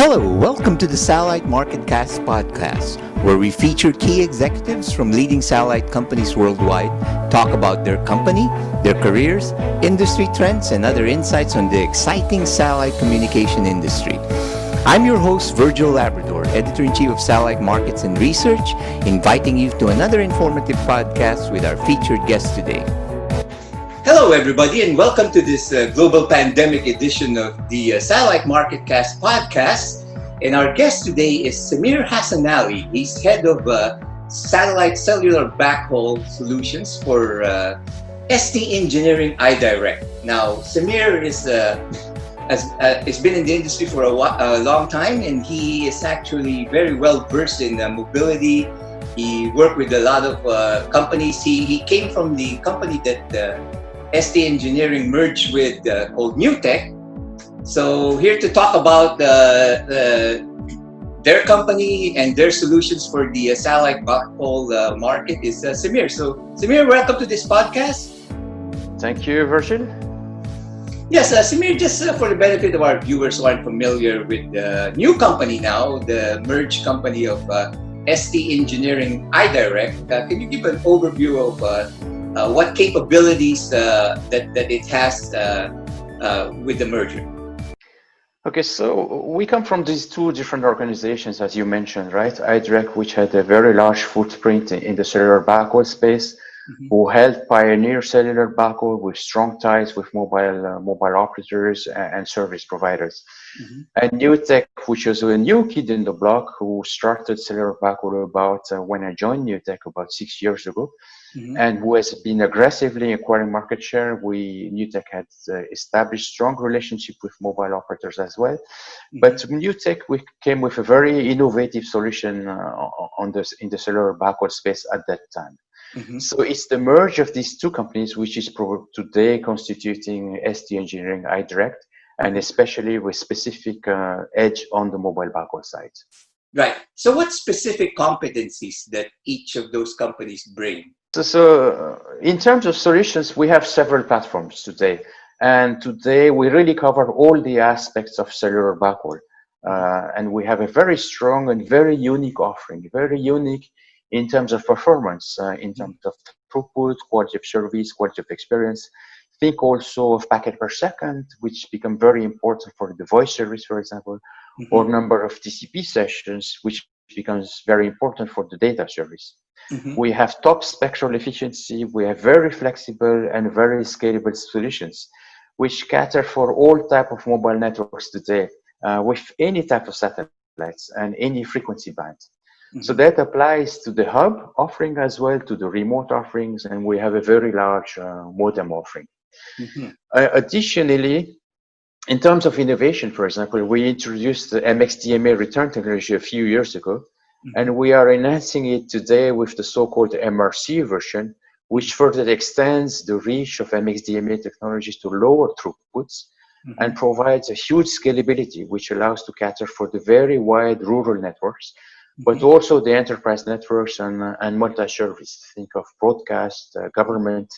Hello, welcome to the Satellite Marketcast podcast, where we feature key executives from leading satellite companies worldwide, talk about their company, their careers, industry trends, and other insights on the exciting satellite communication industry. I'm your host, Virgil Labrador, Editor-in-Chief of Satellite Markets and Research, inviting you to another informative podcast with our featured guest today. Hello, everybody, and welcome to this global pandemic edition of the Satellite Marketcast podcast. And our guest today is Semir Hassanaly. He's head of satellite cellular backhaul solutions for ST Engineering iDirect. Now, Semir has been in the industry for a long time, and he is actually very well versed in mobility. He worked with a lot of companies. He came from the company that ST Engineering merged with called NewTek. So here to talk about their company and their solutions for the satellite backhaul market is Semir. So Semir, welcome to this podcast. Thank you, Virgil. Yes, Semir, just for the benefit of our viewers who aren't familiar with the new company now, the merged company of ST Engineering iDirect, can you give an overview of what capabilities that it has with the merger? Okay, so we come from these two different organizations, as you mentioned, right? iDirect, which had a very large footprint in the cellular backhaul space, who helped pioneer cellular backhaul with strong ties with mobile operators and service providers. And NewTek, which was a new kid in the block, who started cellular backhaul about when I joined NewTek about 6 years ago. And who has been aggressively acquiring market share. NewTek had established strong relationship with mobile operators as well. But NewTek, we came with a very innovative solution in the cellular backhaul space at that time. So it's the merge of these two companies which is today constituting ST Engineering iDirect, and especially with specific edge on the mobile backhaul side. Right. So what specific competencies that each of those companies bring? So in terms of solutions, we have several platforms today. And today we really cover all the aspects of cellular backhaul. And we have a very strong and very unique offering, very unique in terms of performance, in terms of throughput, quality of service, quality of experience. Think also of packet per second, which become very important for the voice service, for example, or number of TCP sessions, which becomes very important for the data service. We have top spectral efficiency. We have very flexible and very scalable solutions, which cater for all type of mobile networks today, with any type of satellites and any frequency band. So that applies to the hub offering as well, to the remote offerings, and we have a very large modem offering. Additionally, in terms of innovation, for example, we introduced the MXDMA return technology a few years ago, and we are enhancing it today with the so-called MRC version, which further extends the reach of MXDMA technologies to lower throughputs and provides a huge scalability, which allows to cater for the very wide rural networks, but also the enterprise networks and multi-service. Think of broadcast, government,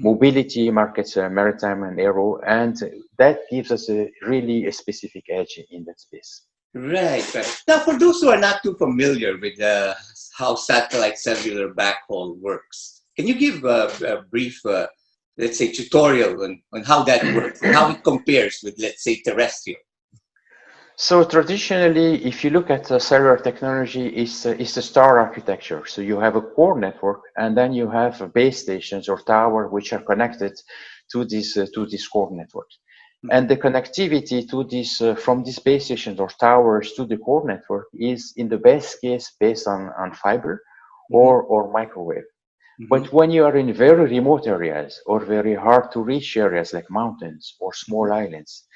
mobility markets, maritime and aero, and that gives us really a specific edge in that space. Right. Now, for those who are not too familiar with how satellite cellular backhaul works, can you give a brief, let's say, tutorial on how that works and how it compares with, let's say, terrestrial? So traditionally, if you look at cellular technology, it's a star architecture. So you have a core network, and then you have base stations or towers which are connected to this core network. And the connectivity to this from these base stations or towers to the core network is, in the best case, based on fiber or microwave. But when you are in very remote areas or very hard to reach areas like mountains or small islands,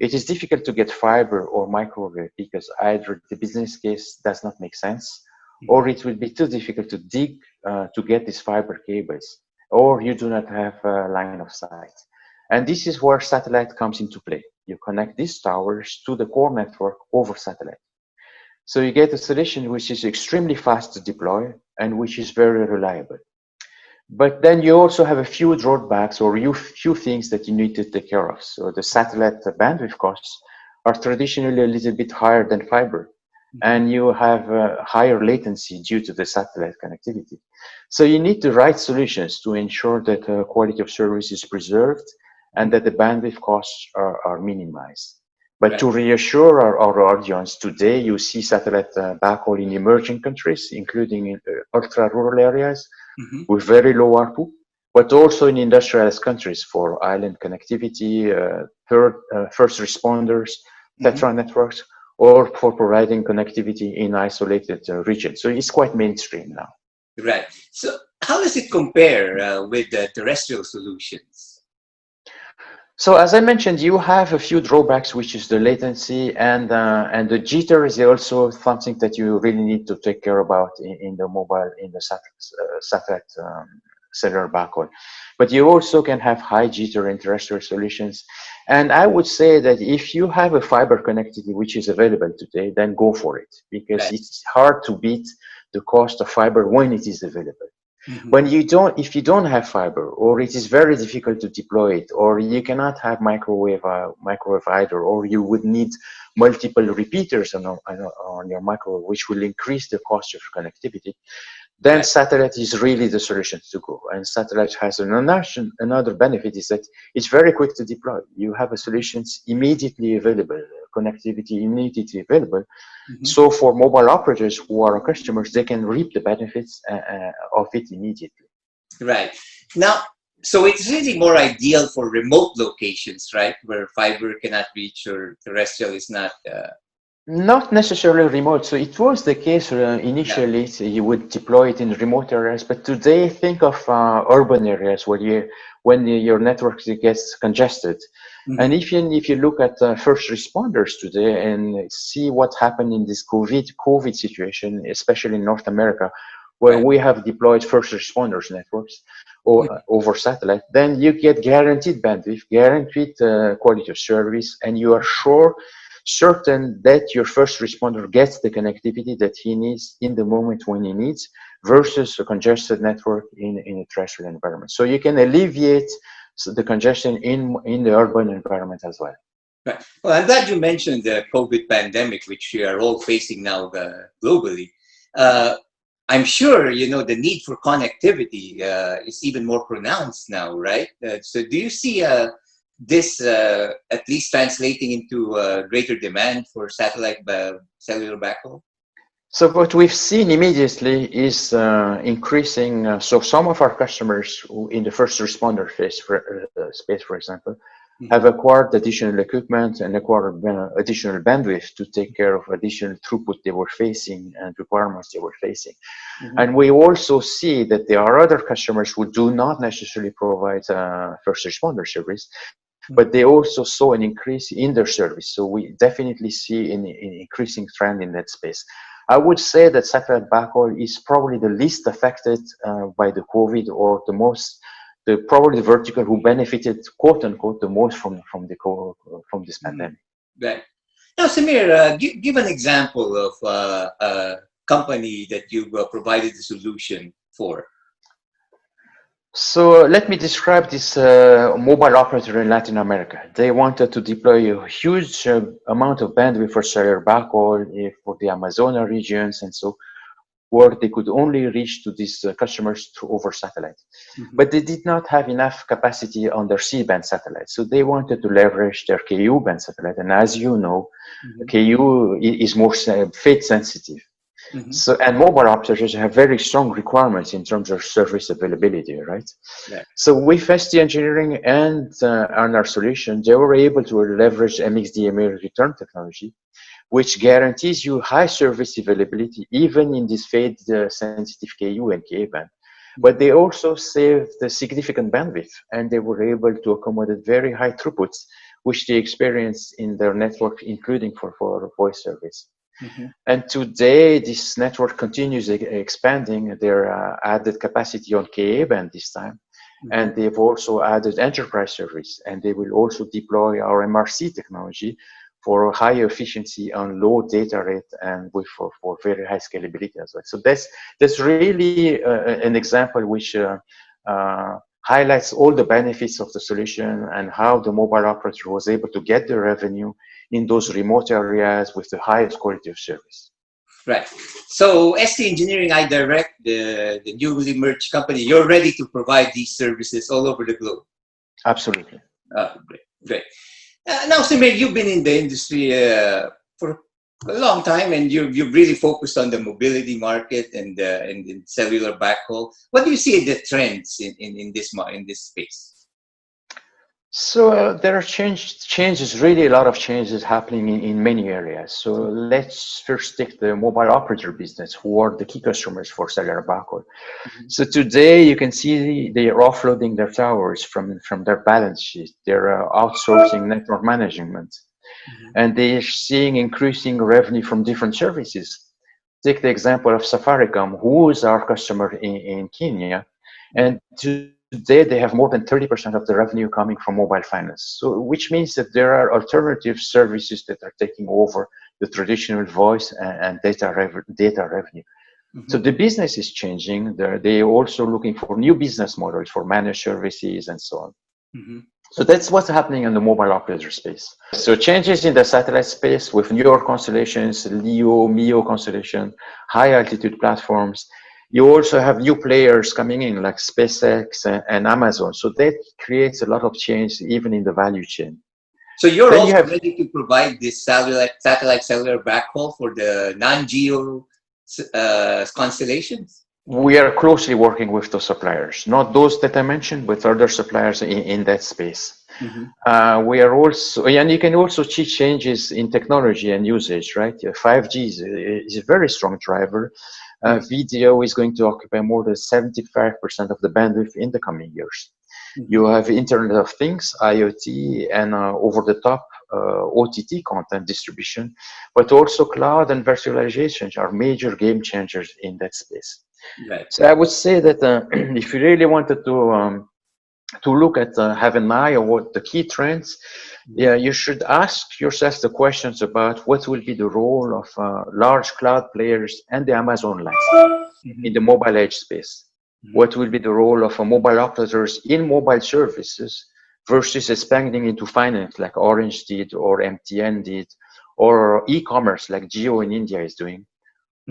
it is difficult to get fiber or microwave because either the business case does not make sense, or it will be too difficult to dig to get these fiber cables, or you do not have a line of sight. And this is where satellite comes into play. You connect these towers to the core network over satellite. So you get a solution which is extremely fast to deploy and which is very reliable. But then you also have a few drawbacks or few things that you need to take care of. So the satellite bandwidth costs are traditionally a little bit higher than fiber, Mhm. and you have higher latency due to the satellite connectivity. So you need the right solutions to ensure that quality of service is preserved and Mhm. that the bandwidth costs are minimized. But Right. to reassure our audience, today you see satellite backhaul in emerging countries, including in ultra-rural areas Mhm. with very low ARPU, but also in industrialized countries for island connectivity, first responders, Mhm. TETRA networks, or for providing connectivity in isolated regions. So it's quite mainstream now. Right. So how does it compare with the terrestrial solutions? So as I mentioned, you have a few drawbacks, which is the latency and the jitter is also something that you really need to take care about in the mobile, in the satellite cellular backhaul. But you also can have high jitter in terrestrial solutions. And I would say that if you have a fiber connectivity which is available today, then go for it, because Right. it's hard to beat the cost of fiber when it is available. Mhm. When you don't, if you don't have fiber, or it is very difficult to deploy it, or you cannot have microwave either, or you would need multiple repeaters on your microwave, which will increase the cost of connectivity, then Right. satellite is really the solution to go. And satellite has another benefit is that it's very quick to deploy. You have a solutions immediately available, connectivity immediately available. Mhm. So for mobile operators who are our customers, they can reap the benefits of it immediately. Right. Now, so it's really more ideal for remote locations, right, where fiber cannot reach or terrestrial is not. Not necessarily remote. So it was the case Yeah. initially. So you would deploy it in remote areas, but today think of urban areas where your network gets congested. And Mhm. if you look at first responders today and see what happened in this COVID situation, especially in North America, where Right. we have deployed first responders networks Mhm. over satellite, then you get guaranteed bandwidth, guaranteed quality of service, and you are certain that your first responder gets the connectivity that he needs in the moment when he needs versus a congested network in a terrestrial environment. So you can alleviate the congestion in the urban environment as well. Right. Well, I'm glad you mentioned the COVID pandemic, which we are all facing now globally. Uh, I'm sure you know the need for connectivity is even more pronounced now, right? So, do you see this at least translating into greater demand for satellite cellular backhaul? So what we've seen immediately is increasing. So some of our customers who in the first responder space, for example, have Hmm. acquired additional equipment and acquired additional bandwidth to take care of additional throughput they were facing and requirements they were facing. Hmm. And we also see that there are other customers who do not necessarily provide first responder service, but they also saw an increase in their service. So we definitely see an increasing trend in that space. I would say that satellite backhaul is probably the least affected by the COVID, or probably the vertical who benefited, quote unquote, the most from this Hmm. pandemic. Right. Now, Samir, give an example of a company that you've provided the solution for. So let me describe this mobile operator in Latin America. They wanted to deploy a huge amount of bandwidth for cellular backhaul for the Amazonas regions, and so where they could only reach to these customers through over satellite. Hmm. But they did not have enough capacity on their C-band satellite. So they wanted to leverage their Ku-band satellite. And as you know, Hmm. Ku is more fate sensitive. Hmm. So, and mobile operators have very strong requirements in terms of service availability, right? Right. So with ST engineering and on our solution, they were able to leverage MXDMA return technology, which guarantees you high service availability even in this fade sensitive Ku and Ka band. But Hmm. they also saved the significant bandwidth, and they were able to accommodate very high throughputs, which they experienced in their network, including for voice service. Hmm. And today, this network continues expanding their added capacity on Ka band this time. Hmm. And they've also added enterprise service, and they will also deploy our MRC technology for high efficiency on low data rate and for very high scalability as well. So that's really an example which highlights all the benefits of the solution and how the mobile operator was able to get the revenue in those remote areas with the highest quality of service. Right. So ST Engineering iDirect, the newly merged company, you're ready to provide these services all over the globe. Absolutely. Great. Now, Semir, you've been in the industry for a long time, and you've really focused on the mobility market and in cellular backhaul. What do you see the trends in this space? So there are changes, really a lot of changes happening in many areas. So let's first take the mobile operator business, who are the key customers for cellular backhaul. So today you can see they are offloading their towers from their balance sheet. They're outsourcing network management, and they're seeing increasing revenue from different services. Take the example of Safaricom, who is our customer in Kenya, and today they have more than 30% of the revenue coming from mobile finance. So, which means that there are alternative services that are taking over the traditional voice and data revenue. So the business is changing. They're also looking for new business models for managed services and so on. So that's what's happening in the mobile operator space. So changes in the satellite space with newer constellations, LEO, MEO constellation, high altitude platforms. You also have new players coming in like SpaceX and Amazon. So that creates a lot of change even in the value chain. So you're also ready to provide this satellite cellular backhaul for the non-geo constellations? We are closely working with those suppliers, not those that I mentioned, but other suppliers in that space. We are also, and you can also see changes in technology and usage, right? 5G is a very strong driver. Video is going to occupy more than 75% of the bandwidth in the coming years. You have Internet of Things, IoT, and over-the-top OTT content distribution, but also cloud and virtualization are major game changers in that space. Right. So I would say that if you really wanted to look at have an eye on what the key trends, you should ask yourself the questions about what will be the role of large cloud players and the Amazon license in the mobile edge space. What will be the role of mobile operators in mobile services versus expanding into finance like Orange did or MTN did, or e-commerce like Jio in India is doing.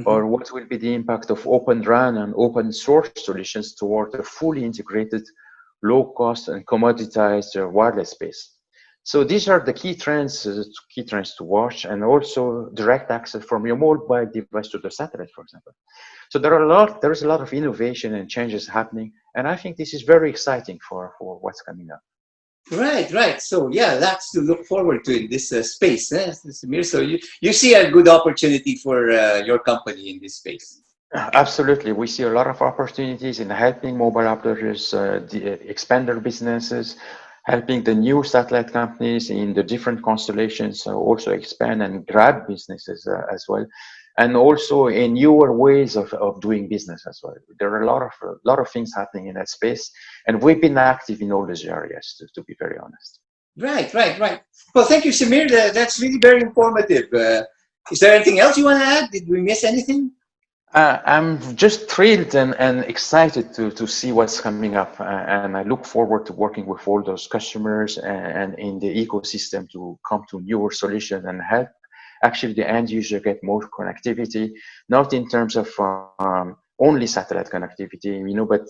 Or what will be the impact of Open RAN and open source solutions toward a fully integrated, low-cost and commoditized wireless space. So these are the key trends to watch, and also direct access from your mobile device to the satellite, for example. So there is a lot of innovation and changes happening, and I think this is very exciting for what's coming up. Right. So yeah, that's to look forward to in this space, Semir. So you see a good opportunity for your company in this space. Absolutely. We see a lot of opportunities in helping mobile operators expand their businesses, helping the new satellite companies in the different constellations also expand and grab businesses as well, and also in newer ways of doing business as well. There are a lot of things happening in that space, and we've been active in all those areas, to be very honest. Right. Well, thank you, Semir. That's really very informative. Is there anything else you want to add? Did we miss anything? I'm just thrilled and excited to see what's coming up, and I look forward to working with all those customers and in the ecosystem to come to newer solutions and help actually the end user get more connectivity, not in terms of only satellite connectivity, but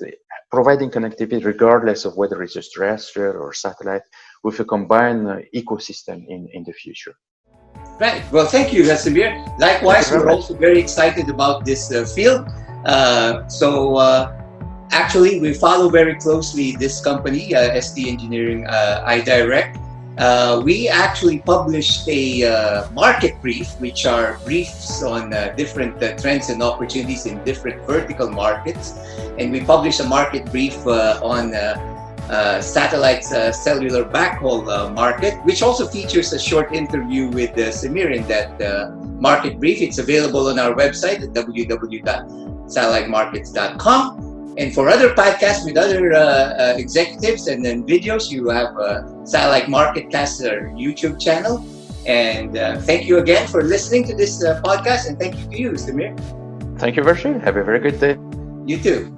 providing connectivity regardless of whether it's just terrestrial or satellite, with a combined ecosystem in the future. Right. Well, thank you, Semir. Likewise, we're also very excited about this field. Actually, we follow very closely this company, ST Engineering iDirect. We actually published a market brief, which are briefs on different trends and opportunities in different vertical markets. And we published a market brief on satellite cellular backhaul market, which also features a short interview with Semir in that market brief. It's available on our website at www.satellitemarkets.com. And for other podcasts with other executives and then videos, you have Satellite Marketcast, our YouTube channel. And thank you again for listening to this podcast, and thank you to you, Semir. Thank you, Virgil. Have a very good day. You too.